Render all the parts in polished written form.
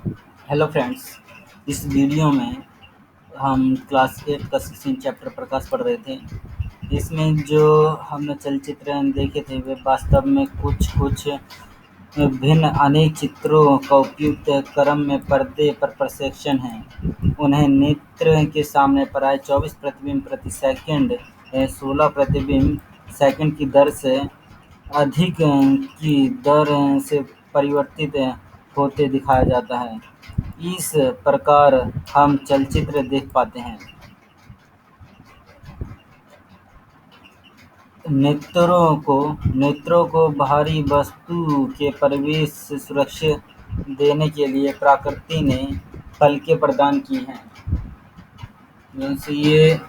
Hello friends. इस video में हम क्लास 8 का 16 चैप्टर प्रकाश पढ़ रहे थे। इसमें जो हमने चलचित्र देखे थे वे वास्तव में कुछ भिन्न अनेक चित्रों का उपयुक्त क्रम में पर्दे पर प्रक्षेपण हैं। उन्हें नेत्र के सामने प्राय 24 प्रतिबिंब प्रति सेकंड 16 प्रतिबिंब सेकंड की दर से अधिक की दर से परिवर्तित होते दिखाया जाता है। इस प्रकार हम चलचित्र देख पाते हैं। नेत्रों को बाहरी वस्तु के प्रवेश से सुरक्षा देने के लिए प्रकृति ने पलकें प्रदान की हैं। जैसे ये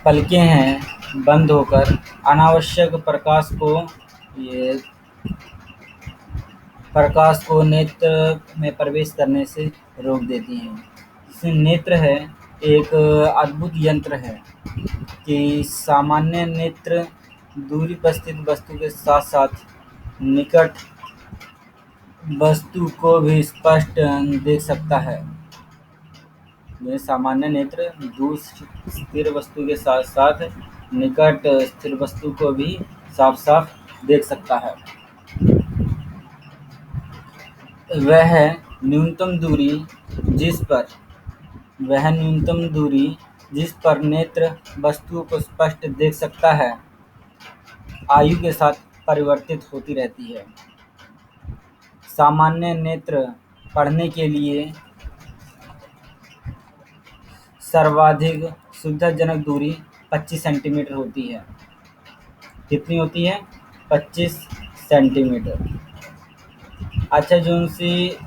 पलकें हैं बंद होकर अनावश्यक प्रकाश को नेत्र में प्रवेश करने से रोक देती हैं। जैसे नेत्र है एक अद्भुत यंत्र है कि सामान्य नेत्र दूरी पर स्थित वस्तु के साथ साथ निकट वस्तु को भी स्पष्ट देख सकता है। यह सामान्य नेत्र दूर स्थिर वस्तु के साथ साथ निकट स्थिर वस्तु को भी साफ साफ देख सकता है। वह न्यूनतम दूरी जिस पर नेत्र वस्तुओं को स्पष्ट देख सकता है आयु के साथ परिवर्तित होती रहती है। सामान्य नेत्र पढ़ने के लिए सर्वाधिक सुविधाजनक दूरी 25 सेंटीमीटर होती है। कितनी होती है? 25 सेंटीमीटर। अच्छा, जो उनसे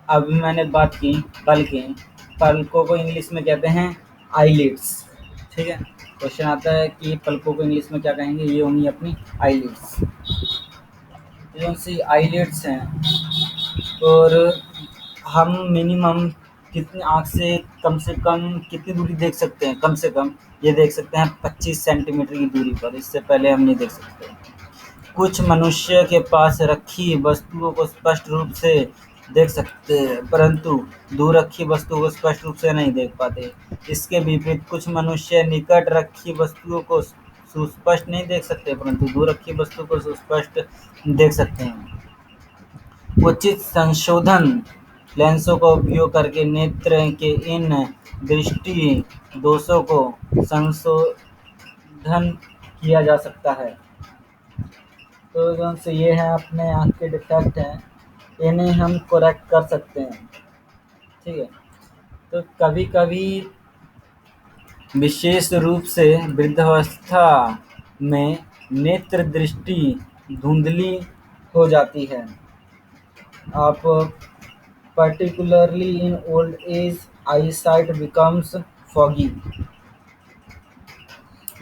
अभी मैंने बात की पलकों को इंग्लिश में कहते हैं आईलिड्स। ठीक है, क्वेश्चन आता है कि पलकों को इंग्लिश में क्या कहेंगे। ये होंगी अपनी आईलिड्स। जो उनसे आईलिड्स हैं और हम मिनिमम कितनी आँख से कम कितनी दूरी देख सकते हैं? कम से कम ये देख सकते हैं 25 सेंटीमीटर की दूरी पर। इससे पहले हम नहीं देख सकते। कुछ मनुष्य के पास रखी वस्तुओं को स्पष्ट रूप से देख सकते हैं परंतु दूर रखी वस्तुओं को स्पष्ट रूप से नहीं देख पाते। इसके विपरीत कुछ मनुष्य निकट रखी वस्तुओं को सुस्पष्ट नहीं देख सकते परंतु दूर रखी वस्तु को सुस्पष्ट देख सकते हैं। उचित संशोधन लेंसों का उपयोग करके नेत्र के इन दृष्टि दोषों को संशोधन किया जा सकता है। तो जो से ये है अपने आँख के डिफेक्ट हैं, इन्हें हम करेक्ट कर सकते हैं। ठीक है, तो कभी कभी विशेष रूप से वृद्धावस्था में नेत्र दृष्टि धुंधली हो जाती है। आप particularly in old age eyesight becomes foggy.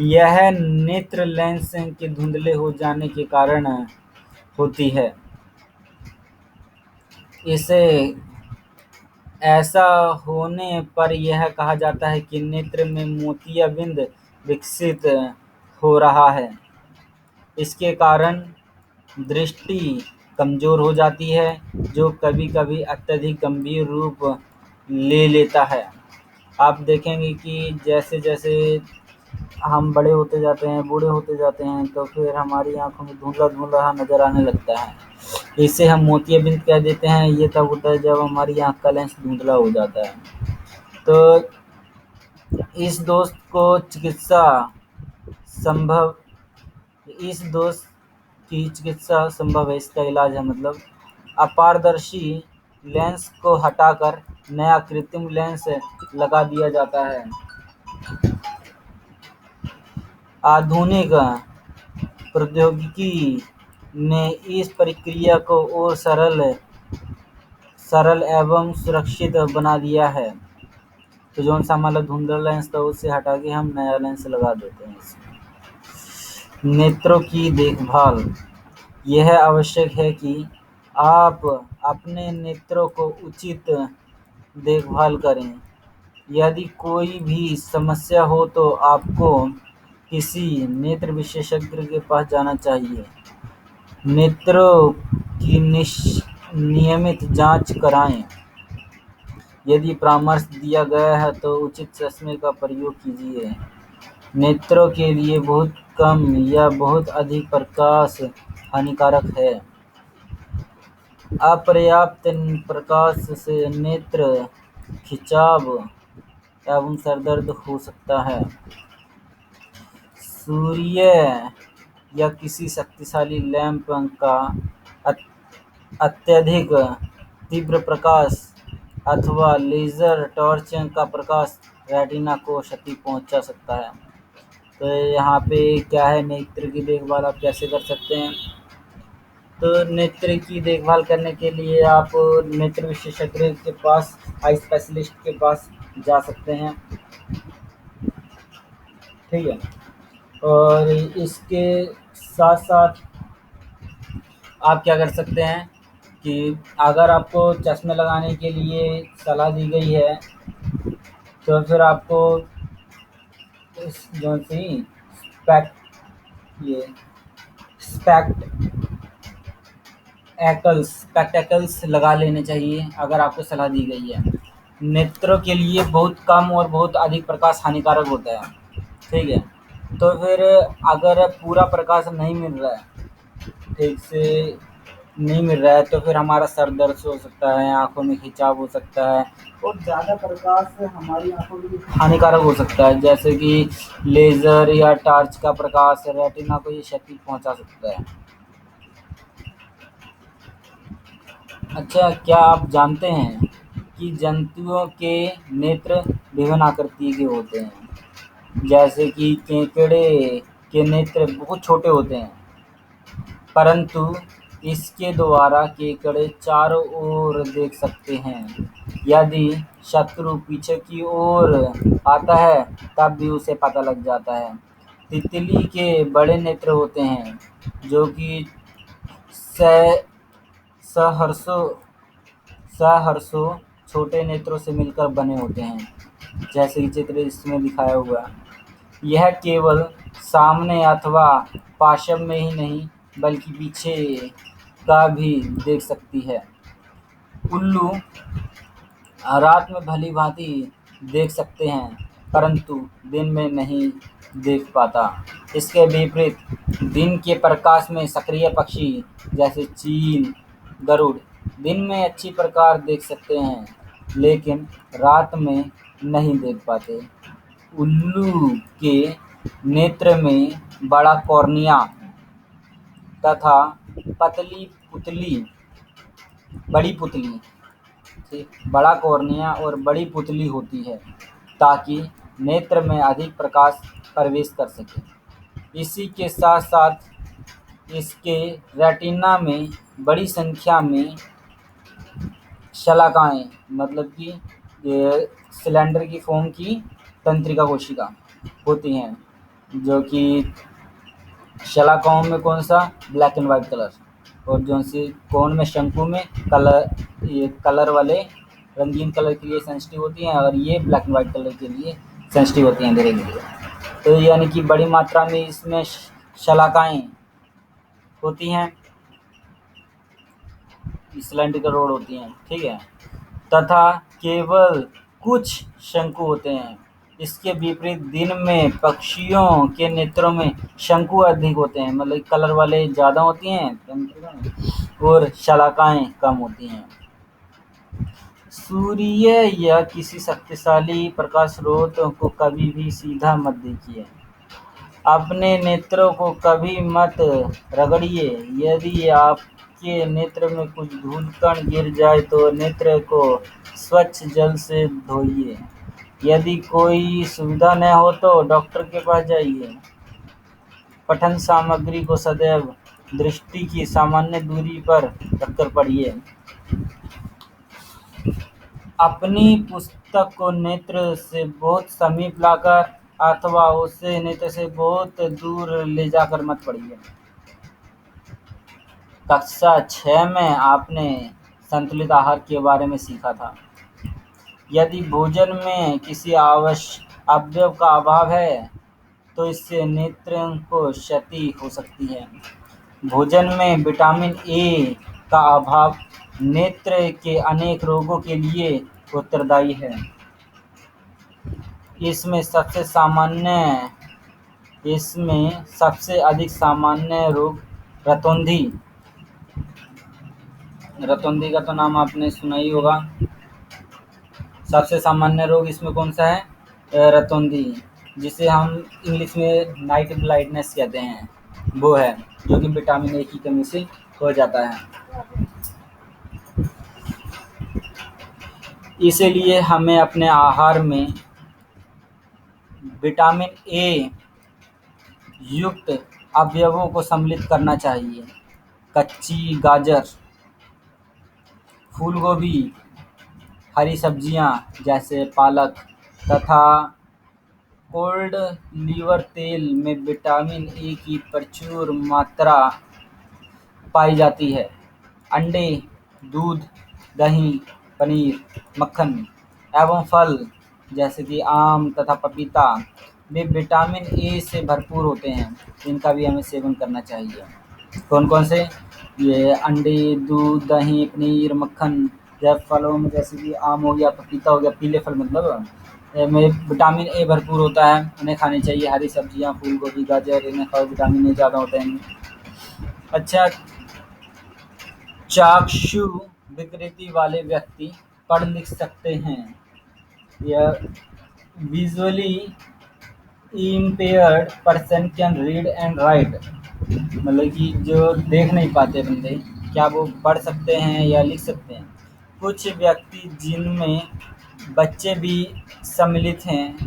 यह नेत्र लेंस के धुंधले हो जाने के कारण होती है। इसे ऐसा होने पर यह कहा जाता है कि नेत्र में मोतियाबिंद विकसित हो रहा है। इसके कारण दृष्टि कमजोर हो जाती है जो कभी कभी अत्यधिक गंभीर रूप ले लेता है। आप देखेंगे कि जैसे जैसे हम बड़े होते जाते हैं, बूढ़े होते जाते हैं, तो फिर हमारी आंखों में धुंधला धुंधला नज़र आने लगता है। इसे हम मोतियाबिंद कह देते हैं। ये तब होता है जब हमारी आंख का लेंस धुंधला हो जाता है। तो इस दोष की चिकित्सा संभव है। इसका इलाज है मतलब अपारदर्शी लेंस को हटाकर नया कृत्रिम लेंस लगा दिया जाता है। आधुनिक प्रौद्योगिकी ने इस प्रक्रिया को और सरल एवं सुरक्षित बना दिया है। तो जो सा हमारा धुंधला लेंस था उसे हटा के हम नया लेंस लगा देते हैं। नेत्रों की देखभाल। यह आवश्यक है कि आप अपने नेत्रों को उचित देखभाल करें। यदि कोई भी समस्या हो तो आपको किसी नेत्र विशेषज्ञ के पास जाना चाहिए। नेत्रों की नियमित जांच कराएं। यदि परामर्श दिया गया है तो उचित चश्मे का प्रयोग कीजिए। नेत्रों के लिए बहुत कम या बहुत अधिक प्रकाश हानिकारक है। अपर्याप्त प्रकाश से नेत्र खिंचाव एवं सरदर्द हो सकता है। सूर्य या किसी शक्तिशाली लैंप का अत्यधिक तीव्र प्रकाश अथवा लेज़र टॉर्च का प्रकाश रेटिना को क्षति पहुंचा सकता है। तो यहाँ पे क्या है, नेत्र की देखभाल आप कैसे कर सकते हैं। तो नेत्र की देखभाल करने के लिए आप नेत्र विशेषज्ञ के पास, आई स्पेशलिस्ट के पास जा सकते हैं, ठीक है। और इसके साथ साथ आप क्या कर सकते हैं कि अगर आपको चश्मे लगाने के लिए सलाह दी गई है तो फिर आपको जो सी स्पेक्टेकल्स लगा लेने चाहिए अगर आपको सलाह दी गई है। नेत्रों के लिए बहुत कम और बहुत अधिक प्रकाश हानिकारक होता है, ठीक है। तो फिर अगर पूरा प्रकाश नहीं मिल रहा है, ठीक से नहीं मिल रहा है, तो फिर हमारा सर दर्द हो सकता है, आंखों में खिंचाव हो सकता है और ज़्यादा प्रकाश से हमारी आंखों में हानिकारक हो सकता है, जैसे कि लेज़र या टॉर्च का प्रकाश रेटिना को ये क्षति पहुंचा सकता है। अच्छा, क्या आप जानते हैं कि जंतुओं के नेत्र विभिन्न आकृति के होते हैं, जैसे कि केकड़े के नेत्र बहुत छोटे होते हैं, परंतु इसके द्वारा केकड़े चारों ओर देख सकते हैं। यदि शत्रु पीछे की ओर आता है तब भी उसे पता लग जाता है। तितली के बड़े नेत्र होते हैं जो कि सहर्षों छोटे नेत्रों से मिलकर बने होते हैं, जैसे कि चित्र इसमें दिखाया हुआ। यह केवल सामने अथवा पार्श्व में ही नहीं बल्कि पीछे का भी देख सकती है। उल्लू रात में भली भांति देख सकते हैं परंतु दिन में नहीं देख पाता। इसके विपरीत दिन के प्रकाश में सक्रिय पक्षी जैसे चील, गरुड़ दिन में अच्छी प्रकार देख सकते हैं लेकिन रात में नहीं देख पाते। उल्लू के नेत्र में बड़ा कॉर्निया तथा बड़ी पुतली, बड़ा कॉर्निया और बड़ी पुतली होती है ताकि नेत्र में अधिक प्रकाश प्रवेश कर सके। इसी के साथ साथ इसके रेटिना में बड़ी संख्या में शलाकाएं, मतलब कि सिलेंडर की फॉर्म की तंत्रिका कोशिका होती हैं, जो कि शलाकाओं में कौन सा, ब्लैक एंड वाइट कलर, और जो सी कोन में, शंकु में ये कलर वाले रंगीन कलर के लिए सेंसिटिव होती हैं और ये ब्लैक एंड वाइट कलर के लिए सेंसिटिव होती हैं अंधेरे के लिए। तो यानी कि बड़ी मात्रा में इसमें शलाकाएं होती हैं, सिलेंड्रिकल रोड होती हैं, ठीक है, तथा केवल कुछ शंकु होते हैं। इसके विपरीत दिन में पक्षियों के नेत्रों में शंकु अधिक होते हैं, मतलब कलर वाले ज़्यादा होती हैं और शलाकाएं कम होती हैं। सूर्य या किसी शक्तिशाली प्रकाश स्रोत को कभी भी सीधा मत देखिए। अपने नेत्रों को कभी मत रगड़िए। यदि आपके नेत्र में कुछ धूल कण गिर जाए तो नेत्र को स्वच्छ जल से धोइए। यदि कोई सुविधा न हो तो डॉक्टर के पास जाइए। पठन सामग्री को सदैव दृष्टि की सामान्य दूरी पर रखकर पढ़िए। अपनी पुस्तक को नेत्र से बहुत समीप लाकर अथवा उसे नेत्र से बहुत दूर ले जाकर मत पढ़िए। कक्षा 6 में आपने संतुलित आहार के बारे में सीखा था। यदि भोजन में किसी अवयव का अभाव है तो इससे नेत्रों को क्षति हो सकती है। भोजन में विटामिन ए का अभाव नेत्र के अनेक रोगों के लिए उत्तरदायी है। इसमें सबसे अधिक सामान्य रोग रतौंधी का तो नाम आपने सुना ही होगा। सबसे सामान्य रोग इसमें कौन सा है? रतौंधी, जिसे हम इंग्लिश में नाइट ब्लाइंडनेस कहते हैं, वो है, जो कि विटामिन ए की कमी से हो जाता है। इसीलिए हमें अपने आहार में विटामिन ए युक्त अवयवों को सम्मिलित करना चाहिए। कच्ची गाजर, फूल गोभी, हरी सब्जियां जैसे पालक तथा कोल्ड लीवर तेल में विटामिन ए की प्रचुर मात्रा पाई जाती है। अंडे, दूध, दही, पनीर, मक्खन एवं फल जैसे कि आम तथा पपीता वे विटामिन ए से भरपूर होते हैं। इनका भी हमें सेवन करना चाहिए। कौन कौन से? ये अंडे, दूध, दही, पनीर, मक्खन, जब फलों में जैसे कि आम हो गया, पपीता हो गया, पीले फल मतलब में विटामिन ए भरपूर होता है, उन्हें खानी चाहिए। हरी सब्जियां, फूल गोभी, गाजर, इनमें खाओ, विटामिन ए ज़्यादा होते हैं। अच्छा, चाक्षु विकृति वाले व्यक्ति पढ़ लिख सकते हैं। यह visually impaired person can read and right, मतलब कि जो देख नहीं पाते बंदे, क्या वो पढ़ सकते हैं या लिख सकते हैं। कुछ व्यक्ति जिनमें बच्चे भी सम्मिलित हैं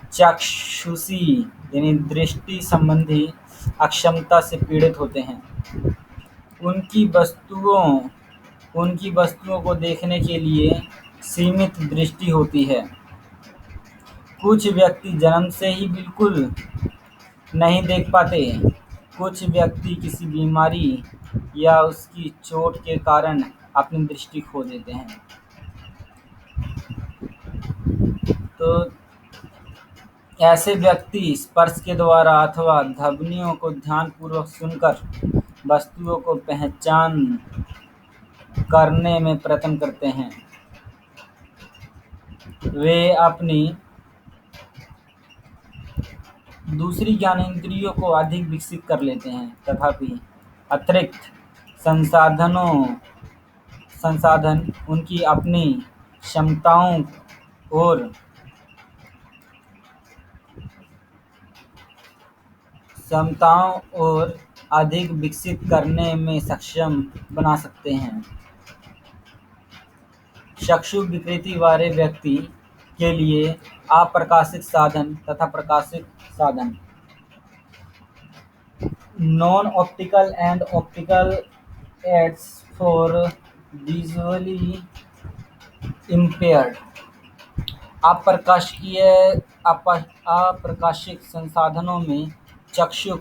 चाक्षुषी यानी दृष्टि संबंधी अक्षमता से पीड़ित होते हैं। उनकी वस्तुओं को देखने के लिए सीमित दृष्टि होती है। कुछ व्यक्ति जन्म से ही बिल्कुल नहीं देख पाते। कुछ व्यक्ति किसी बीमारी या उसकी चोट के कारण अपनी दृष्टि खो देते हैं। तो ऐसे व्यक्ति स्पर्श के द्वारा अथवा ध्वनियों को ध्यानपूर्वक सुनकर वस्तुओं को पहचान करने में प्रयत्न करते हैं। वे अपनी दूसरी ज्ञानेंद्रियों को अधिक विकसित कर लेते हैं, तथापि अतिरिक्त संसाधन उनकी अपनी क्षमताओं और अधिक विकसित करने में सक्षम बना सकते हैं। चक्षु विकृति वाले व्यक्ति के लिए अप्रकाशित साधन तथा प्रकाशित साधन non optical and optical aids for visually impaired. अप्रकाशित संसाधनों में चक्षु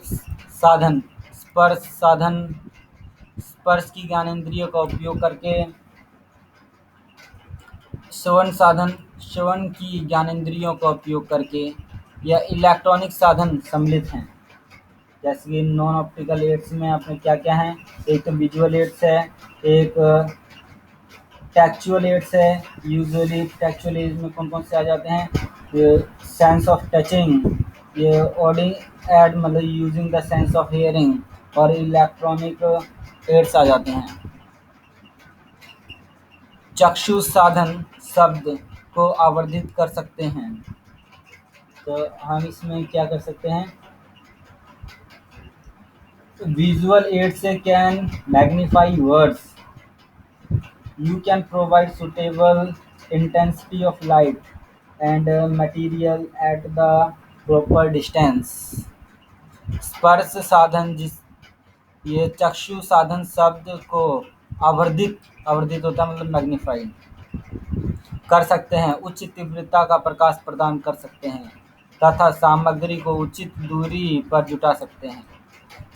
साधन, स्पर्श की ज्ञानेंद्रियों का उपयोग करके, श्रवण की ज्ञानेंद्रियों का उपयोग करके या इलेक्ट्रॉनिक साधन सम्मिलित हैं। जैसे कि नॉन ऑप्टिकल एड्स में अपने क्या क्या हैं? एक तो विजुअल एड्स है, एक टेक्चुअल एड्स है। यूजुअली टेक्चुअल एड्स में कौन कौन से आ जाते हैं? सेंस ऑफ टचिंग, ये ऑडिंग एड मतलब using the sense of hearing, और इलेक्ट्रॉनिक एड्स आ जाते हैं। चक्षु साधन शब्द को आवर्धित कर सकते हैं। तो हम इसमें क्या कर सकते हैं? Visual aids can magnify words, you can provide suitable intensity of light and material at the proper distance। स्पर्श साधन ये चक्षु साधन शब्द को आवर्धित होता है मतलब मैग्नीफाई कर सकते हैं, उच्च तीव्रता का प्रकाश प्रदान कर सकते हैं तथा सामग्री को उचित दूरी पर जुटा सकते हैं।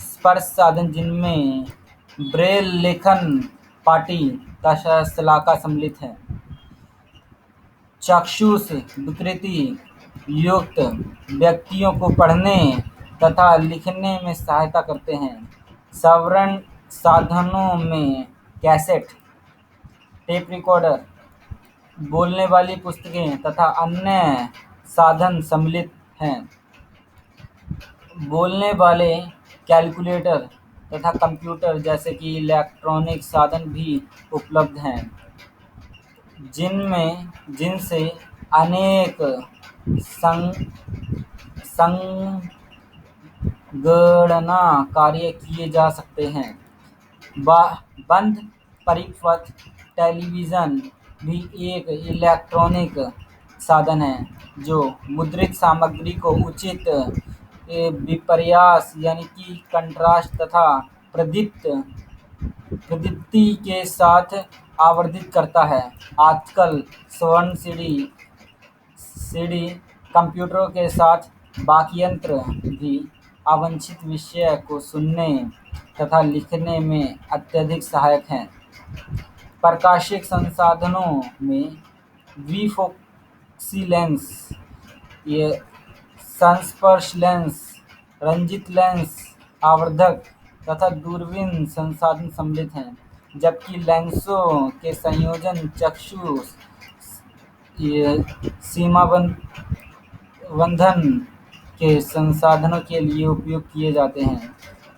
स्पर्श साधन जिनमें ब्रेल लेखन पाटी तथा शलाका सम्मिलित है, चाक्षुष विकृति युक्त व्यक्तियों को पढ़ने तथा लिखने में सहायता करते हैं। श्रवण साधनों में कैसेट, टेप रिकॉर्डर, बोलने वाली पुस्तकें तथा अन्य साधन सम्मिलित हैं। बोलने वाले कैलकुलेटर तथा कंप्यूटर जैसे कि इलेक्ट्रॉनिक साधन भी उपलब्ध हैं, जिनसे अनेक संगणना कार्य किए जा सकते हैं। बंद परिपथ टेलीविज़न भी एक इलेक्ट्रॉनिक साधन है, जो मुद्रित सामग्री को उचित विपर्यास यानी कि कंट्रास्ट तथा प्रदीप्ति के साथ आवर्धित करता है। आजकल स्वर्ण सीडी कंप्यूटरों के साथ वाक्यंत्र भी अवांछित विषय को सुनने तथा लिखने में अत्यधिक सहायक हैं। प्रकाशिक संसाधनों में द्विफोकसी लेंस, ये संस्पर्श लेंस, रंजित लेंस, आवर्धक तथा दूरबीन संसाधन सम्मिलित हैं, जबकि लेंसों के संयोजन चक्षु सीमाबंधन के संसाधनों के लिए उपयोग किए जाते हैं।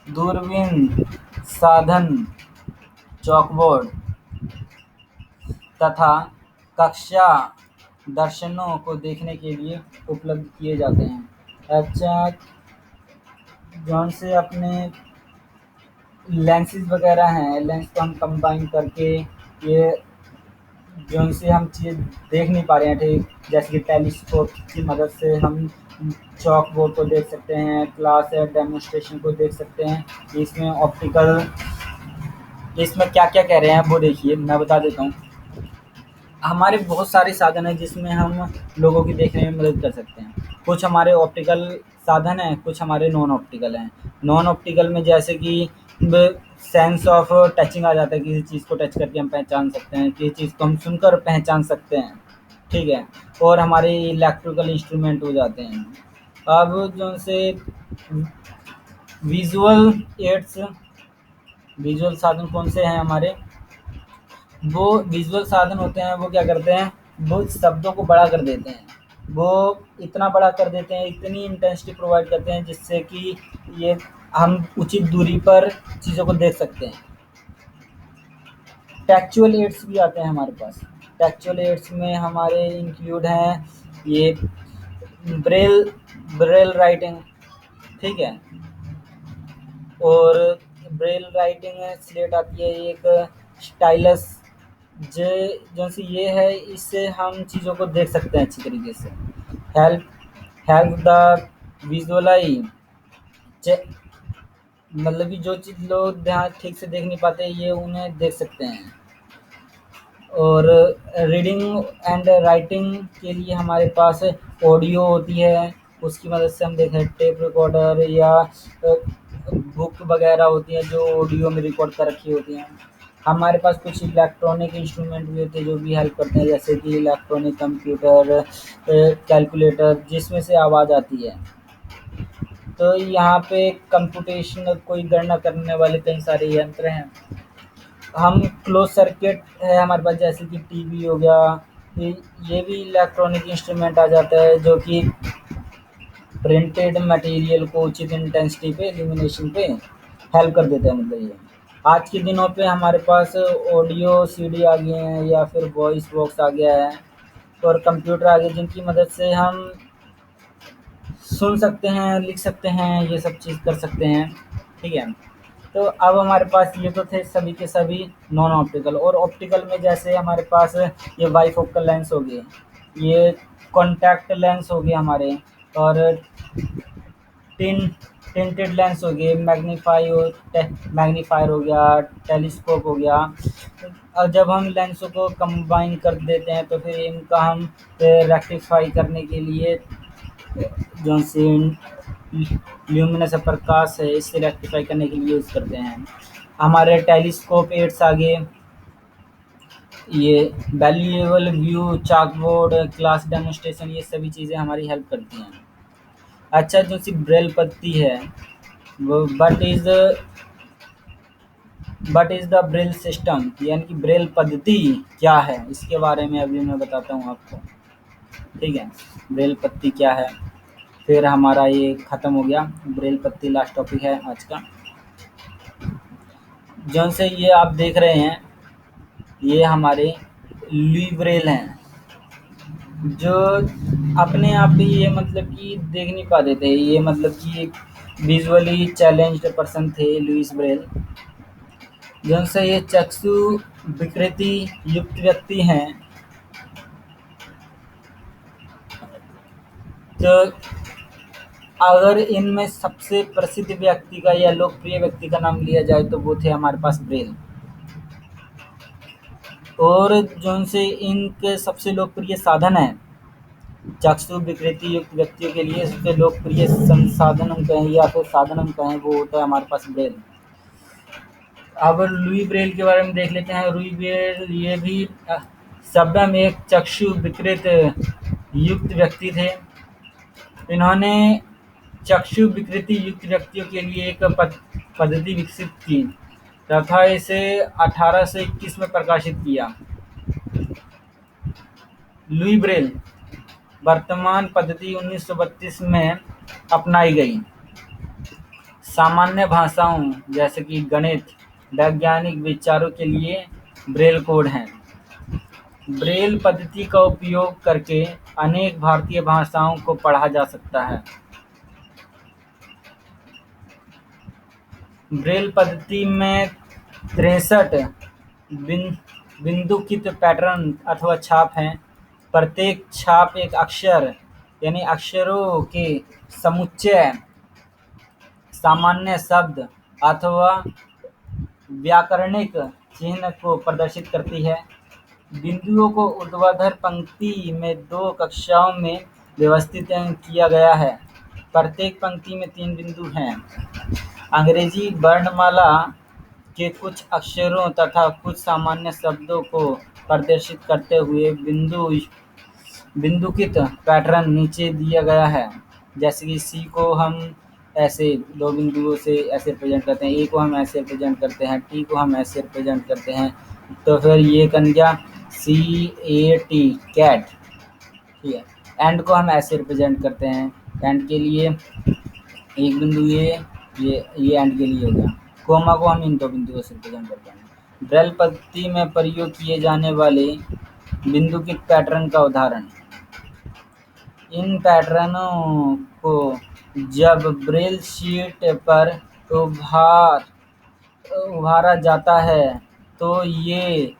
दूरबीन साधन चॉकबोर्ड तथा कक्षा दर्शनों को देखने के लिए उपलब्ध किए जाते हैं। अच्छा, जौन से अपने लेंसेज वगैरह हैं, लेंस को हम कंबाइन करके ये जौन से हम चीज़ देख नहीं पा रहे हैं, ठीक, जैसे कि टेलीस्कोप की मदद से हम चॉक बोर्ड को देख सकते हैं, क्लास या डेमोन्स्ट्रेशन को देख सकते हैं। इसमें क्या क्या कह रहे हैं वो देखिए, मैं बता देता हूँ। हमारे बहुत सारे साधन हैं जिसमें हम लोगों की देखने में मदद कर सकते हैं। कुछ हमारे ऑप्टिकल साधन हैं, कुछ हमारे नॉन ऑप्टिकल हैं। नॉन ऑप्टिकल में जैसे कि सेंस ऑफ टचिंग आ जाता है, किसी चीज़ को टच करके हम पहचान सकते हैं, किसी चीज़ को हम सुनकर पहचान सकते हैं, ठीक है। और हमारे इलेक्ट्रिकल इंस्ट्रूमेंट हो जाते हैं। अब जो से विजुअल साधन कौन से हैं हमारे, वो विजुअल साधन होते हैं, वो क्या करते हैं, वो शब्दों को बड़ा कर देते हैं। वो इतना बड़ा कर देते हैं, इतनी इंटेंसिटी प्रोवाइड करते हैं जिससे कि ये हम उचित दूरी पर चीज़ों को देख सकते हैं। टेक्चुअल एड्स भी आते हैं हमारे पास। टेक्चुअल एड्स में हमारे इंक्लूड हैं ये ब्रेल राइटिंग, ठीक है। और ब्रेल राइटिंग स्लेट आती है, एक स्टाइलस जो सी ये है, इससे हम चीज़ों को देख सकते हैं अच्छी तरीके से। हेल्प द विजुअलाइज, मतलब कि जो चीज़ लोग ध्यान ठीक से देख नहीं पाते, ये उन्हें देख सकते हैं। और रीडिंग एंड राइटिंग के लिए हमारे पास ऑडियो होती है, उसकी मदद से हम देखें। टेप रिकॉर्डर या बुक वगैरह होती हैं जो ऑडियो में रिकॉर्ड कर रखी होती हैं। हमारे पास कुछ इलेक्ट्रॉनिक इंस्ट्रूमेंट भी होते हैं जो भी हेल्प करते हैं, जैसे कि इलेक्ट्रॉनिक कंप्यूटर, कैलकुलेटर, जिसमें से आवाज़ आती है। तो यहाँ पे कंप्यूटेशनल कोई गणना करने वाले कई सारे यंत्र हैं। हम क्लोज सर्किट है हमारे पास, जैसे कि टीवी हो गया, ये भी इलेक्ट्रॉनिक इंस्ट्रूमेंट आ जाता है जो कि प्रिंटेड मटेरियल को उचित इंटेंसिटी पे, इल्यूमिनेशन पे हेल्प कर देता है। मतलब ये आज के दिनों पे हमारे पास ऑडियो सीडी आ गए हैं या फिर वॉइस बॉक्स आ गया है, और कंप्यूटर आ गए जिनकी मदद से हम सुन सकते हैं, लिख सकते हैं, ये सब चीज़ कर सकते हैं, ठीक है। तो अब हमारे पास ये तो थे सभी के सभी नॉन ऑप्टिकल। और ऑप्टिकल में जैसे हमारे पास ये बाइफोकल लेंस हो गए, ये कॉन्टैक्ट लेंस हो गए हमारे, और टिंटेड लेंस हो गए, मैग्नीफायर हो गया, टेलीस्कोप हो गया। और जब हम लेंसों को कंबाइन कर देते हैं तो फिर इनका हम रेक्टिफाई करने के लिए जो से ल्यूमिनस प्रकाश है, इससे रेक्टिफाई करने के लिए यूज़ करते हैं। हमारे टेलीस्कोप एड्स आगे, ये वैल्यूएबल व्यू, चाकबोर्ड, क्लास डेमोन्स्ट्रेशन, ये सभी चीज़ें हमारी हेल्प करती हैं। अच्छा, जो सी ब्रेल पत्ती है, वो what is the Braille system, यानी कि ब्रेल पद्धति क्या है, इसके बारे में अभी मैं बताता हूँ आपको। ठीक है, ब्रेल पद्धति क्या है, फिर हमारा ये ख़त्म हो गया। ब्रेल पद्धति लास्ट टॉपिक है आज का। जौन से ये आप देख रहे हैं, ये हमारे लुई ब्रेल हैं, जो अपने आप भी ये मतलब कि देख नहीं पाते थे। ये मतलब कि एक विजुअली चैलेंज्ड पर्सन थे लुईस ब्रेल, जिनसे ये चक्षु विकृति युक्त व्यक्ति हैं। तो अगर इनमें सबसे प्रसिद्ध व्यक्ति का या लोकप्रिय व्यक्ति का नाम लिया जाए तो वो थे हमारे पास ब्रेल। और जो से इनके सबसे लोकप्रिय साधन है, चक्षु विकृति युक्त व्यक्तियों के लिए सबसे लोकप्रिय संसाधन हम कहें या फिर साधन हम कहें, वो होता है हमारे पास ब्रेल। अब लुई ब्रेल के बारे में देख लेते हैं। लुई ब्रेल ये भी सभ्यम एक चक्षु विकृत युक्त व्यक्ति थे। इन्होंने चक्षु विकृति युक्त व्यक्तियों के लिए एक पद्धति विकसित की तथा इसे 1821 में प्रकाशित किया। लुई ब्रेल वर्तमान पद्धति 1932 में अपनाई गई। सामान्य भाषाओं जैसे कि गणित, वैज्ञानिक विचारों के लिए ब्रेल कोड हैं। ब्रेल पद्धति का उपयोग करके अनेक भारतीय भाषाओं को पढ़ा जा सकता है। ब्रेल पद्धति में 63 बिंदुकित पैटर्न अथवा छाप हैं। प्रत्येक छाप एक अक्षर यानी अक्षरों के समुच्चय, सामान्य शब्द अथवा व्याकरणिक चिन्ह को प्रदर्शित करती है। बिंदुओं को ऊर्ध्वाधर पंक्ति में 2 कक्षाओं में व्यवस्थित किया गया है। प्रत्येक पंक्ति में 3 बिंदु हैं। अंग्रेजी वर्णमाला के कुछ अक्षरों तथा कुछ सामान्य शब्दों को प्रदर्शित करते हुए बिंदुकित पैटर्न नीचे दिया गया है। जैसे कि सी को हम ऐसे 2 बिंदुओं से ऐसे रिप्रेजेंट करते हैं, ए को हम ऐसे रिप्रेजेंट करते हैं, टी को हम ऐसे रिप्रेजेंट करते हैं। तो फिर ये बन गया CAT कैट। ठीक है, एंड को हम ऐसे रिप्रेजेंट करते हैं। एंड के लिए एक बिंदु ये एंड के लिए हो गया। कोमा को हम इन 2 बिंदुओं से रिप्रेजेंट करते हैं। ब्रेल पद्धति में प्रयोग किए जाने वाले बिंदुकित पैटर्न का उदाहरण। इन पैटर्नों को जब ब्रेल शीट पर उभारा जाता है तो ये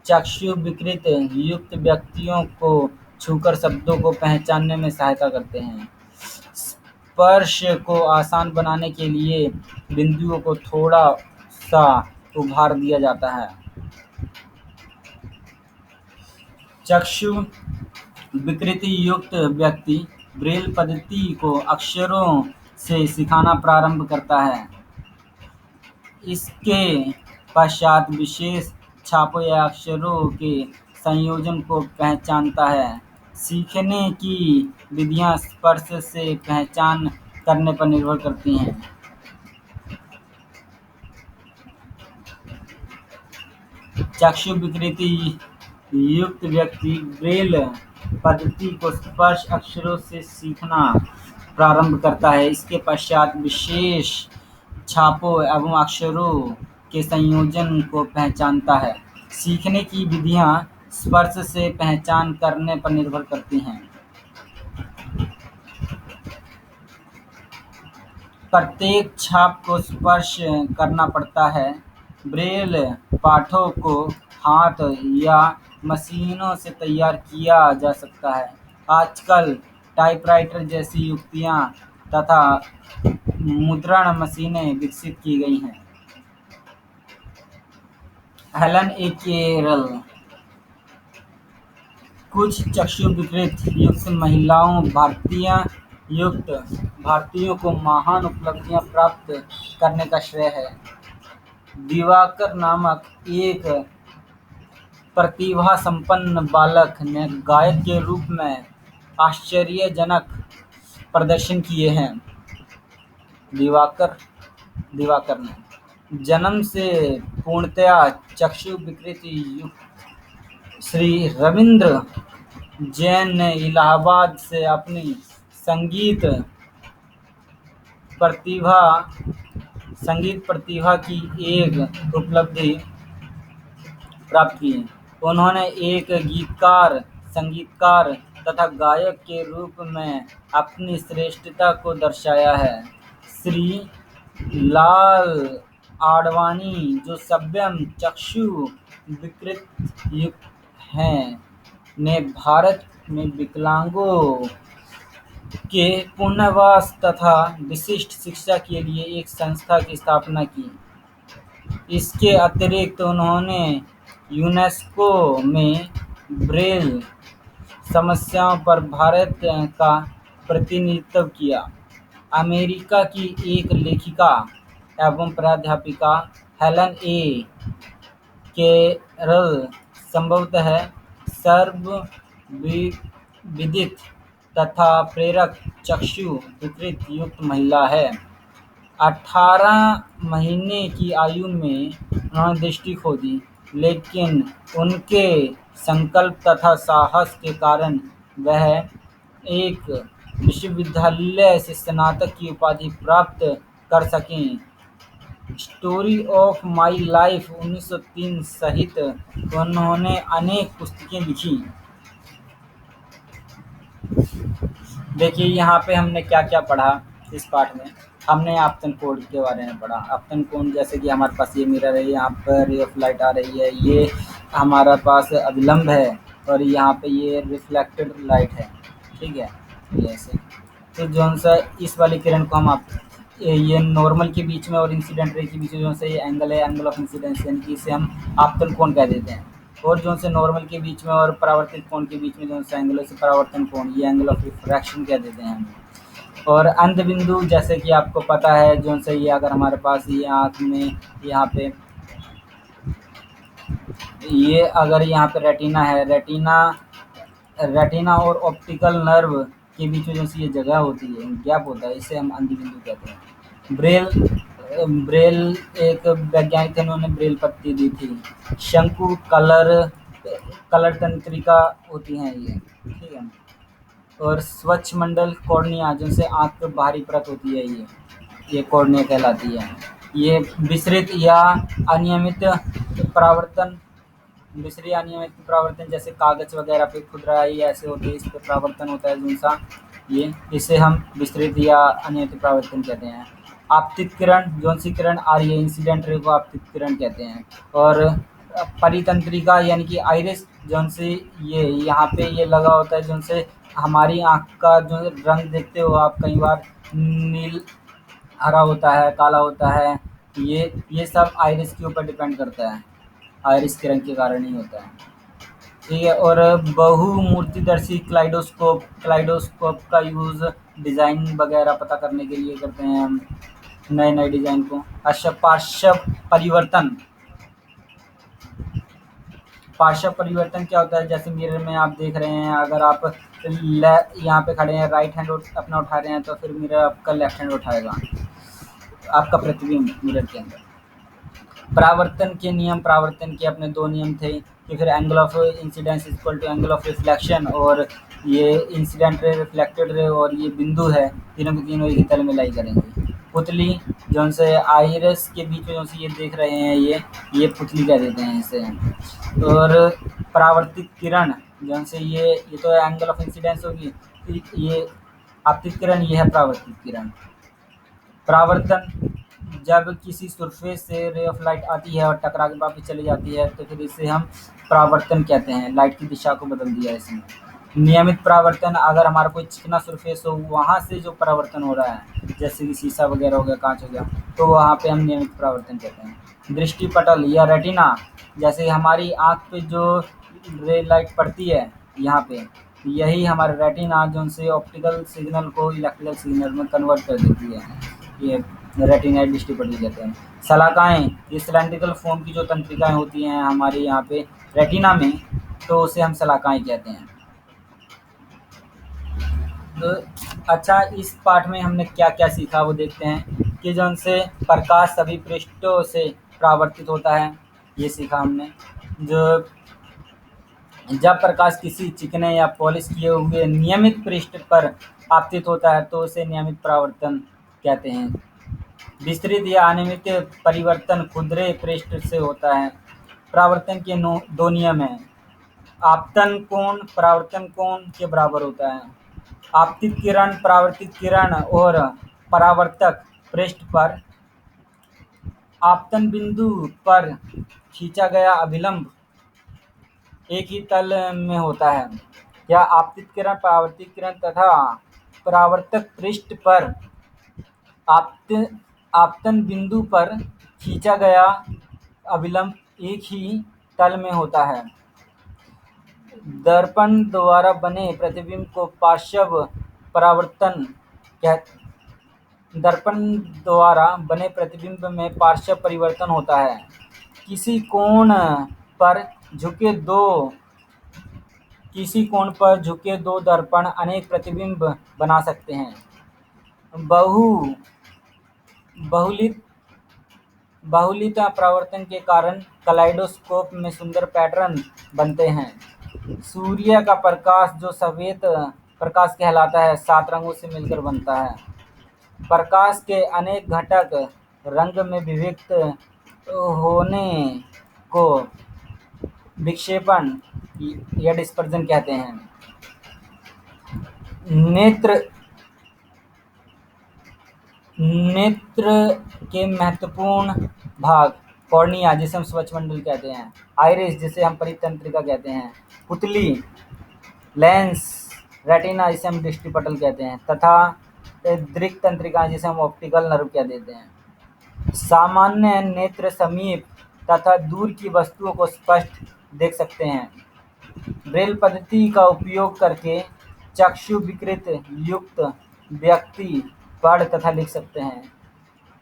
चक्षु विकृत युक्त व्यक्तियों को छूकर शब्दों को पहचानने में सहायता करते हैं। स्पर्श को आसान बनाने के लिए बिंदुओं को थोड़ा सा उभार दिया जाता है। चक्षु विकृति युक्त व्यक्ति ब्रेल पद्धति को अक्षरों से सिखाना प्रारंभ करता है। इसके पश्चात विशेष छापों या अक्षरों के संयोजन को पहचानता है। सीखने की विधियां स्पर्श से पहचान करने पर निर्भर करती हैं। चक्षु विकृति युक्त व्यक्ति ब्रेल पद्धति को स्पर्श अक्षरों से सीखना प्रारंभ करता है। इसके पश्चात विशेष छापों एवं अक्षरों के संयोजन को पहचानता है। सीखने की विधियां स्पर्श से पहचान करने पर निर्भर करती हैं। प्रत्येक छाप को स्पर्श करना पड़ता है। ब्रेल पाठों को हाथ या मशीनों से तैयार किया जा सकता है। आजकल टाइपराइटर जैसी युक्तियां तथा मुद्रण मशीनें विकसित की गई हैं। हेलन ए केरल कुछ चक्षु विकृत युक्त महिलाओं भारतीयों को महान उपलब्धियां प्राप्त करने का श्रेय है। दिवाकर नामक एक प्रतिभा संपन्न बालक ने गायक के रूप में आश्चर्यजनक प्रदर्शन किए हैं। दिवाकर ने जन्म से पूर्णतया चक्षु विकृति युक्त श्री रविंद्र जैन ने इलाहाबाद से अपनी संगीत प्रतिभा संगीत प्रतिभा की एक उपलब्धि प्राप्त की। उन्होंने एक गीतकार, संगीतकार तथा गायक के रूप में अपनी श्रेष्ठता को दर्शाया है। श्री लाल आडवाणी, जो सभ्यम चक्षु विकृत युक्त हैं, ने भारत में विकलांगों के पुनर्वास तथा विशिष्ट शिक्षा के लिए एक संस्था की स्थापना की। इसके अतिरिक्त उन्होंने यूनेस्को में ब्रेल समस्याओं पर भारत का प्रतिनिधित्व किया। अमेरिका की एक लेखिका एवं प्राध्यापिका हेलन ए. कैरल संभवतः सर्वविदित तथा प्रेरक चक्षु विकृत युक्त महिला है। 18 महीने की आयु में उन्होंने दृष्टि खो दी, लेकिन उनके संकल्प तथा साहस के कारण वह एक विश्वविद्यालय से स्नातक की उपाधि प्राप्त कर सकें। स्टोरी ऑफ माई लाइफ 1903 सहित उन्होंने अनेक पुस्तकें लिखी। देखिए यहाँ पे हमने क्या क्या पढ़ा इस पाठ में। हमने आपतन कोण के बारे में पढ़ा। आपतन कोण जैसे कि हमारे पास ये मिरर है, यहाँ पर रे ऑफ लाइट आ रही है, ये हमारा पास अभिलंब है और यहाँ पे ये रिफ्लेक्टेड लाइट है, ठीक है। ये ऐसे तो जो सा इस वाली किरण को हम ये नॉर्मल के बीच में और इंसिडेंट रे के बीच में जो से ये एंगल है, एंगल ऑफ इंसिडेंस, यानी कि इसे हम आपतन कोण कह देते हैं। और जो से नॉर्मल के बीच में और परावर्तित कोण के बीच में जो से एंगल से परावर्तन कोण, ये एंगल ऑफ रिफ्रैक्शन कह देते हैं हम। और अंध बिंदु जैसे कि आपको पता है जो से ये अगर हमारे पास ये आँख में यहाँ पे ये अगर यहाँ पे रेटिना है, रेटिना और ऑप्टिकल नर्व के बीच में जो सी ये जगह होती है, गैप होता है, इसे हम अंध बिंदु कहते हैं। ब्रेल एक वैज्ञानिक थे, उन्होंने ब्रेल पत्ती दी थी। शंकु कलर तंत्रिका होती हैं ये, ठीक है। और स्वच्छ मंडल कॉर्निया, जिनसे आँख पे बाहरी परत होती है, ये कॉर्निया कहलाती है। ये विसरित या अनियमित परावर्तन, जैसे कागज वगैरह पे खुरदराई ऐसे होते हैं, इस पे परावर्तन होता है जो सा ये, इसे हम विसरित या अनियमित परावर्तन कहते हैं। आपतित किरण, जौन सी किरण आ रही है इंसिडेंट रे को आपतित किरण कहते हैं। और परितंत्रिका यानी कि आइरिस, जौन से ये यहाँ पे ये लगा होता है, जौन से हमारी आँख का जो रंग देखते हो आप, कई बार नील हरा होता है, काला होता है, ये सब आइरिस के ऊपर डिपेंड करता है, आइरिस किरण के कारण ही होता है, ठीक है। और बहुमूर्तिदर्शी क्लाइडोस्कोप का यूज़ डिज़ाइन वगैरह पता करने के लिए करते हैं हम, नए डिज़ाइन को। पार्श्व परिवर्तन क्या होता है, जैसे मिरर में आप देख रहे हैं, अगर आप यहाँ पे खड़े हैं, राइट हैंड अपना उठा रहे हैं, तो फिर मिरर आपका लेफ्ट हैंड उठाएगा, आपका प्रतिबिंब मिरर के अंदर। परावर्तन के अपने 2 नियम थे कि फिर angle of incidence equal to angle of reflection, और ये इंसिडेंट रे, रिफ्लेक्टेड रे और ये बिंदु है, तीनों के तीनों एक ही तल में लाई करेंगे। पुतली, जो से आइरिस के बीच में जो से ये देख रहे हैं, ये पुतली कह देते हैं इसे। और परावर्तित किरण, जो से ये तो एंगल ऑफ इंसिडेंस होगी, ये आपतित किरण, ये है परावर्तित किरण। परावर्तन, जब किसी सरफेस से रे ऑफ लाइट आती है और टकरा के वापस चली जाती है, तो फिर इसे हम परावर्तन कहते हैं, लाइट की दिशा को बदल दिया इसने। नियमित परावर्तन, अगर हमारा कोई चिकना सरफेस हो, वहाँ से जो परावर्तन हो रहा है, जैसे कि शीशा वगैरह हो गया, कांच हो गया, तो वहाँ पे हम नियमित परावर्तन कहते हैं। दृष्टिपटल या रेटिना, जैसे हमारी आँख पे जो रे लाइट पड़ती है यहाँ पे, यही हमारे रेटिना जो से ऑप्टिकल सिग्नल को इलेक्ट्रिकल सिग्नल में कन्वर्ट कर देती है, ये रेटिनाइड दृष्टिपटल कहते हैं। शलाकाएँ, ये सिलेंड्रिकल फॉर्म की जो तंत्रिकाएँ होती हैं हमारे यहाँ पे रेटिना में, तो उसे हम शलाकाएँ कहते हैं। तो अच्छा, इस पाठ में हमने क्या क्या सीखा वो देखते हैं कि जो उनसे प्रकाश सभी पृष्ठों से परावर्तित होता है। ये सीखा हमने। जो जब प्रकाश किसी चिकने या पॉलिश किए हुए नियमित पृष्ठ पर आपतित होता है तो उसे नियमित परावर्तन कहते हैं। विस्तृत या अनियमित परिवर्तन खुरदरे पृष्ठ से होता है। परावर्तन के दो नियम हैं। आपतन कोण परावर्तन कोण के बराबर होता है। आपतित किरण, परावर्तित किरण और परावर्तक पृष्ठ पर आपतन बिंदु पर खींचा गया अभिलंब एक ही तल में होता है। या आपतित किरण, परावर्तित किरण तथा परावर्तक पृष्ठ पर आपतन बिंदु पर खींचा गया अभिलंब एक ही तल में होता है। दर्पण द्वारा बने प्रतिबिंब को पार्श्व परावर्तन दर्पण द्वारा बने प्रतिबिंब में पार्श्व परिवर्तन होता है। किसी कोण पर झुके दो दर्पण अनेक प्रतिबिंब बना सकते हैं। बहुलित परावर्तन के कारण कलाइडोस्कोप में सुंदर पैटर्न बनते हैं। सूर्य का प्रकाश जो सफेद प्रकाश कहलाता है 7 रंगों से मिलकर बनता है। प्रकाश के अनेक घटक रंग में विभक्त होने को विक्षेपण या डिस्पर्जन कहते हैं। नेत्र के महत्वपूर्ण भाग कॉर्निया जिसे हम स्वच्छमंडल कहते हैं, आइरिस जिसे हम परितंत्रिका कहते हैं, पुतली लेंस, रेटिना जिसे हम दृष्टिपटल कहते हैं तथा दृक् तंत्रिका जिसे हम ऑप्टिकल नर्व कह देते हैं। सामान्य नेत्र समीप तथा दूर की वस्तुओं को स्पष्ट देख सकते हैं। ब्रेल पद्धति का उपयोग करके चक्षु विकृत युक्त व्यक्ति पढ़ तथा लिख सकते हैं।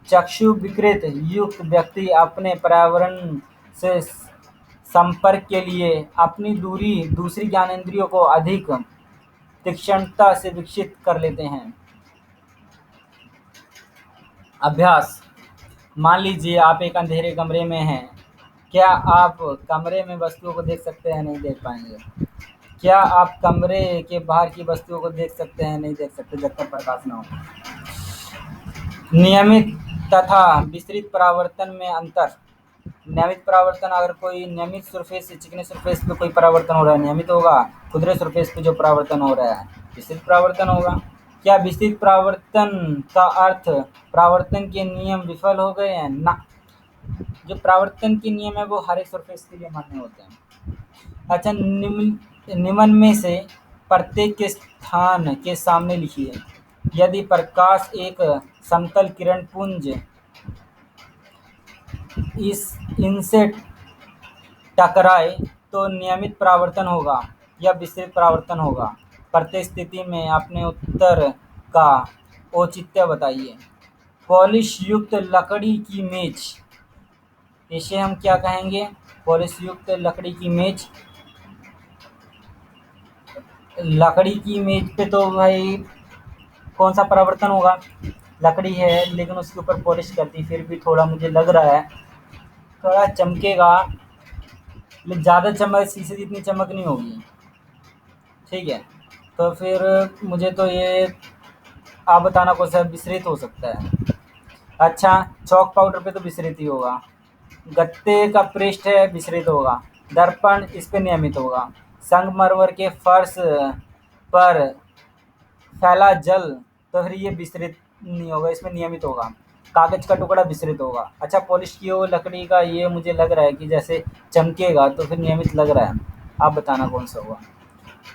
चक्षु विकृत युक्त व्यक्ति अपने पर्यावरण से संपर्क के लिए अपनी दूसरी ज्ञानेंद्रियों को अधिक तीक्ष्णता से विकसित कर लेते हैं। अभ्यास। मान लीजिए आप एक अंधेरे कमरे में हैं। क्या आप कमरे में वस्तुओं को देख सकते हैं? नहीं देख पाएंगे। क्या आप कमरे के बाहर की वस्तुओं को देख सकते हैं? नहीं देख सकते जब तक प्रकाश न हो। नियमित तथा विस्तृत परावर्तन में अंतर। नियमित परावर्तन, अगर कोई नियमित सरफेस से चिकने सरफेस पे कोई परावर्तन हो रहा है नियमित होगा। खुरदरे सरफेस पे जो परावर्तन हो रहा है विस्तृत परावर्तन होगा। क्या विस्तृत परावर्तन का अर्थ परावर्तन के नियम विफल हो गए हैं? ना, जो परावर्तन के नियम है वो हर एक सरफेस के लिए मान्य होते हैं। अच्छा, निम्न में से प्रत्येक के स्थान के सामने लिखिए। यदि प्रकाश एक समतल किरण पुंज इनसे टकराए तो नियमित परावर्तन होगा या विस्तृत परावर्तन होगा। प्रत्येक स्थिति में अपने उत्तर का औचित्य बताइए। पॉलिश युक्त लकड़ी की मेज, इसे हम क्या कहेंगे? पॉलिश युक्त लकड़ी की मेज। लकड़ी की मेज पे तो भाई कौन सा परावर्तन होगा? लकड़ी है लेकिन उसके ऊपर पॉलिश करती, फिर भी थोड़ा मुझे लग रहा है थोड़ा चमकेगा, लेकिन ज़्यादा चमक शीशे जितनी चमक नहीं होगी। ठीक है, तो फिर मुझे तो ये आप बताना कौन सा विस्तृत हो सकता है। अच्छा, चौक पाउडर पे तो विस्तृत ही होगा। गत्ते का पृष्ठ है विस्तृत होगा। दर्पण इस पे नियमित होगा। संगमरमर के फर्श पर फैला जल तो फिर ये विस्तृत नहीं होगा, इसमें नियमित होगा। कागज का टुकड़ा विस्तृत होगा। अच्छा, पॉलिश की हुई लकड़ी का ये मुझे लग रहा है कि जैसे चमकेगा तो फिर नियमित लग रहा है। आप बताना कौन सा होगा।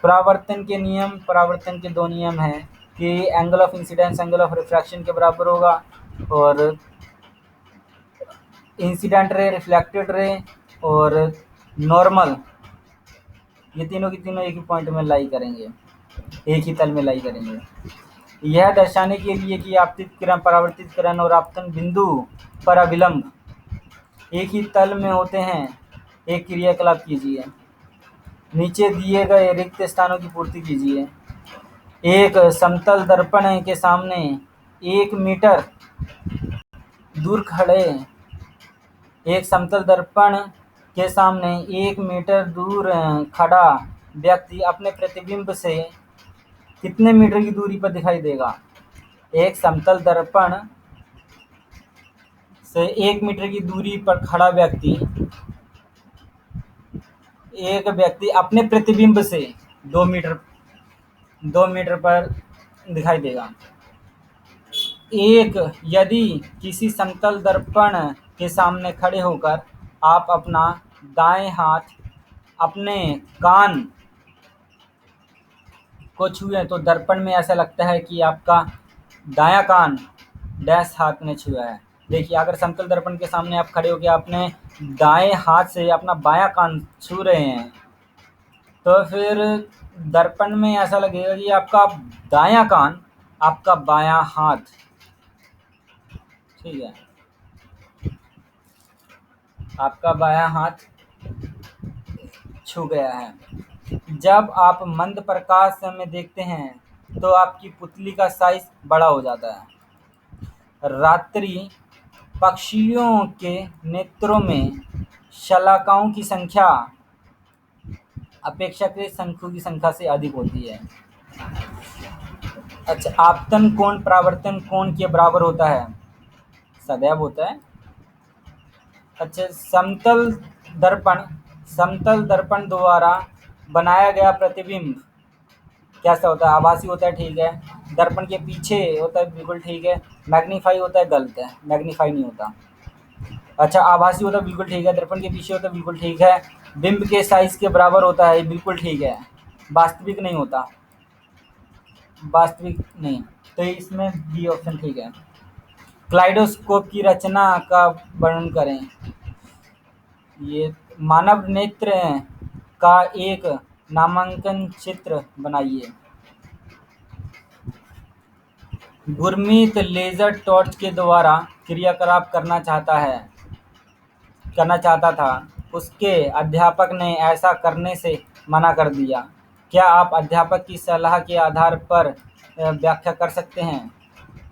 परावर्तन के नियम। परावर्तन के दो नियम हैं कि angle of incidence angle of refraction के बराबर होगा और इंसिडेंट रे, रिफ्लेक्टेड रे और नॉर्मल, ये तीनों की तीनों एक ही पॉइंट में लाई करेंगे, एक ही तल में लाई करेंगे। यह दर्शाने के लिए कि आपतित किरण, परावर्तित किरण और आपतन बिंदु पर अभिलंब एक ही तल में होते हैं। एक क्रियाकलाप कीजिए। नीचे दिए गए रिक्त स्थानों की पूर्ति कीजिए। एक समतल दर्पण के सामने 1 मीटर दूर खड़े एक समतल दर्पण के सामने 1 मीटर दूर खड़ा व्यक्ति अपने प्रतिबिंब से कितने मीटर की दूरी पर दिखाई देगा? एक समतल दर्पण से 1 मीटर की दूरी पर खड़ा एक व्यक्ति अपने प्रतिबिंब से 2 मीटर पर दिखाई देगा। यदि किसी समतल दर्पण के सामने खड़े होकर आप अपना दाएं हाथ अपने कान को छुए तो दर्पण में ऐसा लगता है कि आपका दायां कान डैश हाथ ने छुआ है। देखिए, अगर समतल दर्पण के सामने आप खड़े होकर अपने दाएं हाथ से अपना बायां कान छू रहे हैं तो फिर दर्पण में ऐसा लगेगा कि आपका दायां कान आपका बायां हाथ, ठीक है, आपका बायां हाथ छू गया है। जब आप मंद प्रकाश में देखते हैं तो आपकी पुतली का साइज बड़ा हो जाता है। रात्रि पक्षियों के नेत्रों में शलाकाओं की संख्या अपेक्षाकृत शंकु की संख्या से अधिक होती है। अच्छा, आपतन कोण परावर्तन कोण के बराबर होता है? सदैव होता है। अच्छा, समतल दर्पण द्वारा बनाया गया प्रतिबिंब कैसा होता है? आभासी होता है, ठीक है। दर्पण के पीछे होता है, बिल्कुल ठीक है। मैग्नीफाई होता है, गलत है, मैग्नीफाई नहीं होता। अच्छा, आभासी होता है, बिल्कुल ठीक है। दर्पण के पीछे होता है, बिल्कुल ठीक है। बिंब के साइज के बराबर होता है, बिल्कुल ठीक है। वास्तविक नहीं होता, वास्तविक नहीं, तो इसमें बी ऑप्शन ठीक है। क्लाइडोस्कोप की रचना का वर्णन करें। ये मानव नेत्र का एक नामांकन चित्र बनाइए। गुरमीत लेजर टॉर्च के द्वारा क्रियाकलाप करना चाहता था। उसके अध्यापक ने ऐसा करने से मना कर दिया। क्या आप अध्यापक की सलाह के आधार पर व्याख्या कर सकते हैं?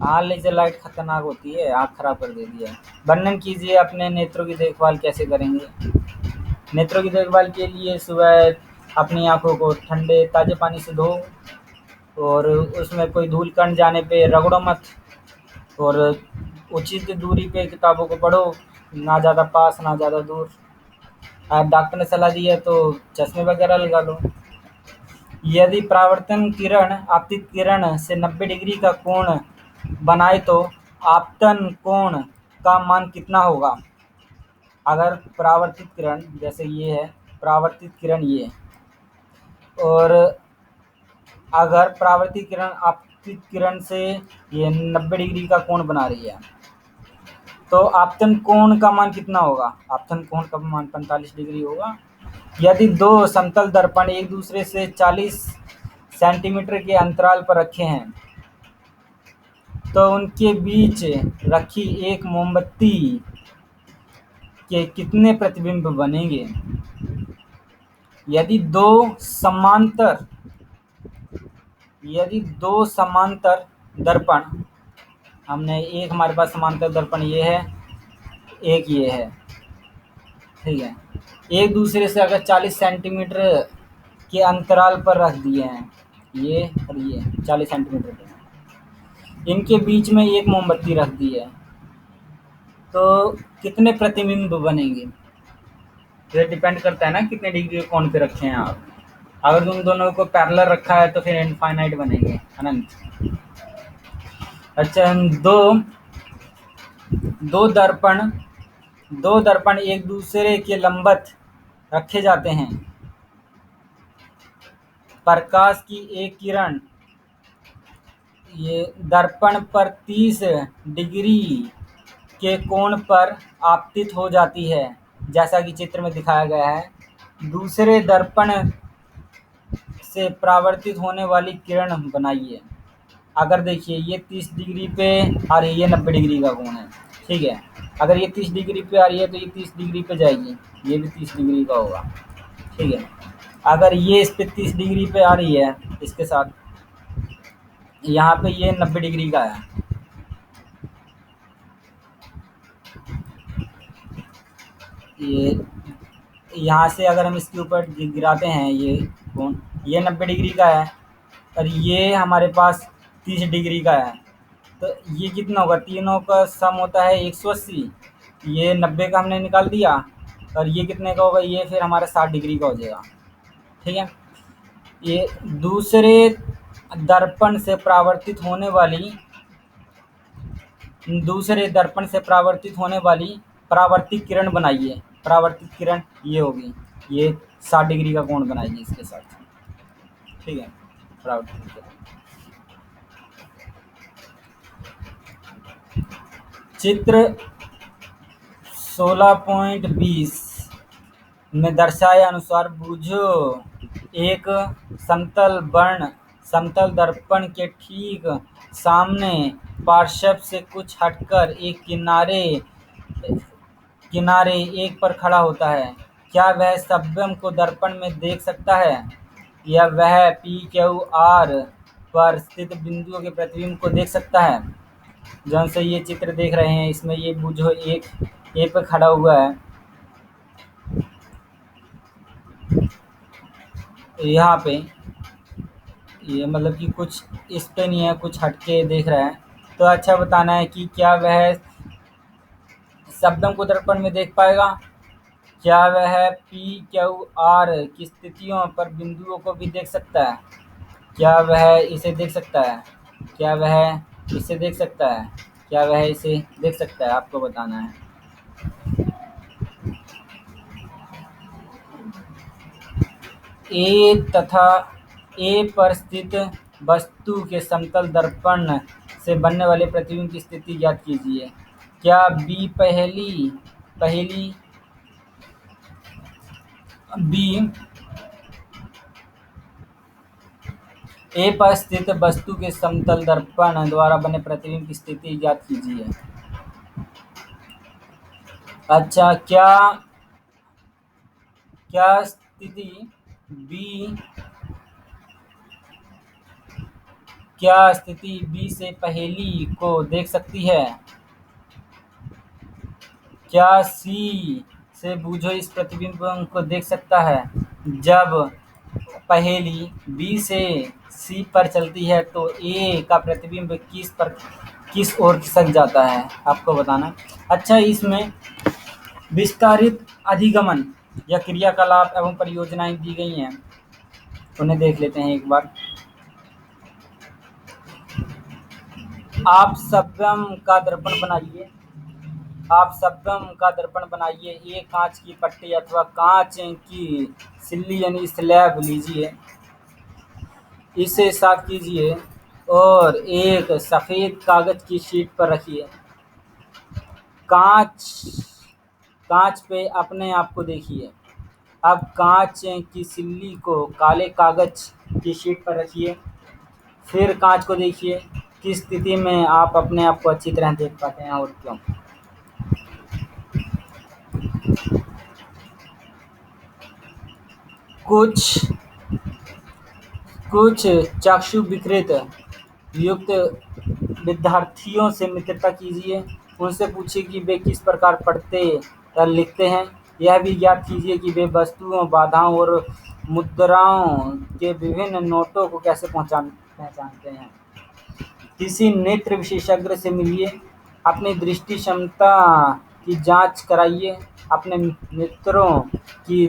हाँ, लेजर लाइट खतरनाक होती है, आँख खराब कर देती है। वर्णन कीजिए, अपने नेत्रों की देखभाल कैसे करेंगे? नेत्रों की देखभाल के लिए सुबह अपनी आँखों को ठंडे ताज़े पानी से धो और उसमें कोई धूल कण जाने पे रगड़ो मत, और उचित दूरी पे किताबों को पढ़ो, ना ज़्यादा पास ना ज़्यादा दूर। डॉक्टर ने सलाह दी है तो चश्मे वगैरह लगा लो। यदि परावर्तन किरण आपतित किरण से 90 डिग्री का कोण बनाए तो आपतन कोण का मान कितना होगा? अगर परावर्तित किरण, जैसे ये है परावर्तित किरण ये, और अगर परावर्तित किरण आपतित किरण से ये 90 डिग्री का कोण बना रही है तो आपतन कोण का मान कितना होगा? आपतन कोण का मान 45 डिग्री होगा। यदि दो समतल दर्पण एक दूसरे से 40 सेंटीमीटर के अंतराल पर रखे हैं तो उनके बीच रखी एक मोमबत्ती के कितने प्रतिबिंब बनेंगे? यदि दो समांतर दर्पण, हमने एक, हमारे पास समांतर दर्पण ये है, एक ये है, ठीक है, एक दूसरे से अगर 40 सेंटीमीटर के अंतराल पर रख दिए हैं, ये और ये 40 सेंटीमीटर के, इनके बीच में एक मोमबत्ती रख दी है तो कितने प्रतिबिंब बनेंगे? ये डिपेंड करता है ना कितने डिग्री कोण पे रखे हैं आप। अगर तुम दोनों को पैरेलल रखा है तो फिर इनफाइनाइट बनेंगे, अनंत। अच्छा, दो दर्पण एक दूसरे के लंबवत रखे जाते हैं। प्रकाश की एक किरण ये दर्पण पर 30 डिग्री के कोण पर आपतित हो जाती है, जैसा कि चित्र में दिखाया गया है। दूसरे दर्पण से परावर्तित होने वाली किरण बनाइए। अगर देखिए ये 30 डिग्री पे आ रही है, ये 90 डिग्री का कोण है, ठीक है। अगर ये 30 डिग्री पे आ रही है तो ये 30 डिग्री पे जाएगी, ये भी 30 डिग्री का होगा, ठीक है। अगर ये इस पे 30 डिग्री पे आ रही है, इसके साथ यहाँ पे ये 90 डिग्री का है, ये यहाँ से अगर हम इसके ऊपर गिराते हैं ये कोण, ये 90 डिग्री का है और ये हमारे पास 30 डिग्री का है, तो ये कितना होगा, तीनों का सम होता है 180। ये 90 का हमने निकाल दिया और ये कितने का होगा, ये फिर हमारा 60 डिग्री का हो जाएगा। ठीक है, ये दूसरे दर्पण से परावर्तित होने वाली परावर्तित किरण बनाइए। परावर्तित किरण ये होगी, ये 60 डिग्री का कोण बनाएगी इसके साथ। ठीक है, परावर्तित किरण चित्र 16.20 में दर्शाए अनुसार बूझो एक समतल दर्पण के ठीक सामने पार्श्व से कुछ हटकर एक किनारे एक पर खड़ा होता है। क्या वह स्वयं को दर्पण में देख सकता है या वह पी क्यू आर पर स्थित बिंदुओं के प्रतिबिंब को देख सकता है। जौन से ये चित्र देख रहे हैं इसमें ये बूझो एक ए पे खड़ा हुआ है, यहाँ पे ये मतलब कि कुछ इस पे नहीं है, कुछ हटके देख रहा है। तो अच्छा बताना है कि क्या वह शब्दों को दर्पण में देख पाएगा, क्या वह पी क्यू आर की स्थितियों पर बिंदुओं को भी देख सकता है, क्या वह इसे देख सकता है, क्या वह इसे देख सकता है, क्या वह इसे देख सकता है, आपको बताना है। ए तथा ए पर स्थित वस्तु के समतल दर्पण से बनने वाले प्रतिबिंब की स्थिति ज्ञात कीजिए। क्या बी ए पर स्थित वस्तु के समतल दर्पण द्वारा बने प्रतिबिंब की स्थिति ज्ञात कीजिए। अच्छा, क्या स्थिति बी से पहेली को देख सकती है। क्या सी से बूझो इस प्रतिबिंब को देख सकता है। जब पहेली बी से सी पर चलती है तो ए का प्रतिबिंब किस ओर खिसक जाता है, आपको बताना। अच्छा, इसमें विस्तारित अधिगमन या क्रियाकलाप एवं परियोजनाएं दी गई हैं, उन्हें देख लेते हैं एक बार। आप स्वयं का दर्पण बनाइए। एक कांच की पट्टी अथवा कांच की सिल्ली यानी स्लैब लीजिए, इसे साफ कीजिए और एक सफ़ेद कागज की शीट पर रखिए। कांच पे अपने आप को देखिए। अब कांच की सिल्ली को काले कागज की शीट पर रखिए, फिर कांच को देखिए। किस स्थिति में आप अपने आप को अच्छी तरह देख पाते हैं और क्यों। कुछ चक्षु विकृत युक्त विद्यार्थियों से मित्रता कीजिए। उनसे पूछिए कि वे किस प्रकार पढ़ते या लिखते हैं। यह भी ज्ञात कीजिए कि वे वस्तुओं, बाधाओं और मुद्राओं के विभिन्न नोटों को कैसे पहचानते हैं। किसी नेत्र विशेषज्ञ से मिलिए। अपनी दृष्टि क्षमता की जांच कराइए। अपने मित्रों की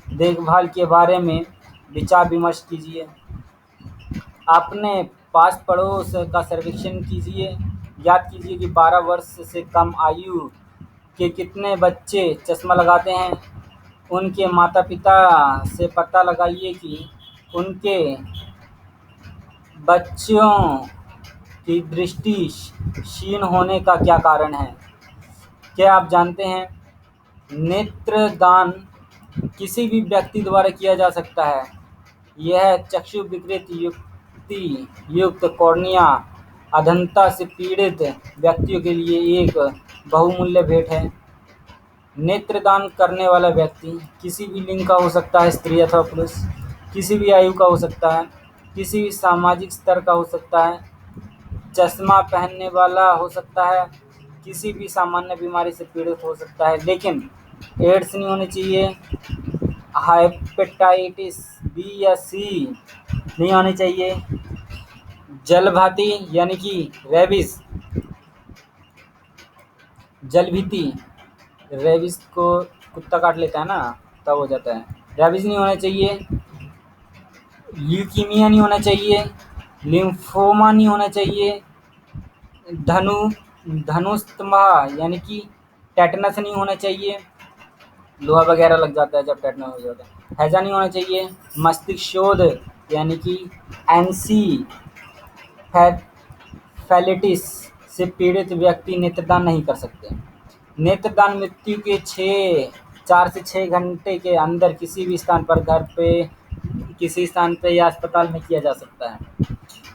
देखभाल के बारे में विचार विमर्श कीजिए। अपने पास पड़ोस का सर्वेक्षण कीजिए। ज्ञात कीजिए कि 12 वर्ष से कम आयु के कितने बच्चे चश्मा लगाते हैं। उनके माता पिता से पता लगाइए कि उनके बच्चों की दृष्टि क्षीण होने का क्या कारण है। क्या आप जानते हैं, नेत्रदान किसी भी व्यक्ति द्वारा किया जा सकता है। यह चक्षु विकृत युक्त कॉर्निया अधंता से पीड़ित व्यक्तियों के लिए एक बहुमूल्य भेंट है। नेत्रदान करने वाला व्यक्ति किसी भी लिंग का हो सकता है, स्त्री अथवा पुरुष, किसी भी आयु का हो सकता है, किसी भी सामाजिक स्तर का हो सकता है, चश्मा पहनने वाला हो सकता है, किसी भी सामान्य बीमारी से पीड़ित हो सकता है। लेकिन एड्स नहीं होनी चाहिए, हेपेटाइटिस बी या सी नहीं होनी चाहिए, जलभाती यानी कि रेबिस, जलभीति, रेबिस को कुत्ता काट लेता है ना तब हो जाता है, रेबिस नहीं होना चाहिए, ल्यूकीमिया नहीं होना चाहिए, लिम्फोमा नहीं होना चाहिए, धनु धनुस्तंभा यानी कि टेटनस नहीं होना चाहिए, लोहा वगैरह लग जाता है जब टेटनस हो जाता है, हैजा नहीं होना चाहिए, मस्तिष्क शोध यानी कि एनसीफेलिटिस से पीड़ित व्यक्ति नेत्रदान नहीं कर सकते। नेत्रदान मृत्यु के 4 से 6 घंटे के अंदर किसी भी स्थान पर, घर पे, किसी स्थान पे या अस्पताल में किया जा सकता है।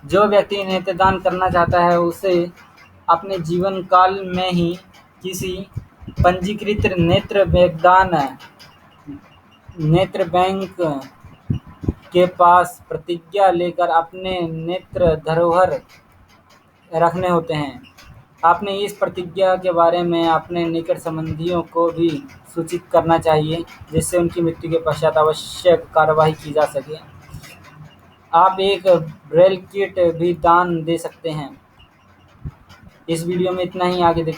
जो व्यक्ति नेत्रदान करना चाहता है उसे अपने जीवन काल में ही किसी पंजीकृत नेत्र बैंक के पास प्रतिज्ञा लेकर अपने नेत्र धरोहर रखने होते हैं। आपने इस प्रतिज्ञा के बारे में अपने निकट संबंधियों को भी सूचित करना चाहिए, जिससे उनकी मृत्यु के पश्चात आवश्यक कार्यवाही की जा सके। आप एक ब्रेल किट भी दान दे सकते हैं। इस वीडियो में इतना ही, आगे देखिए।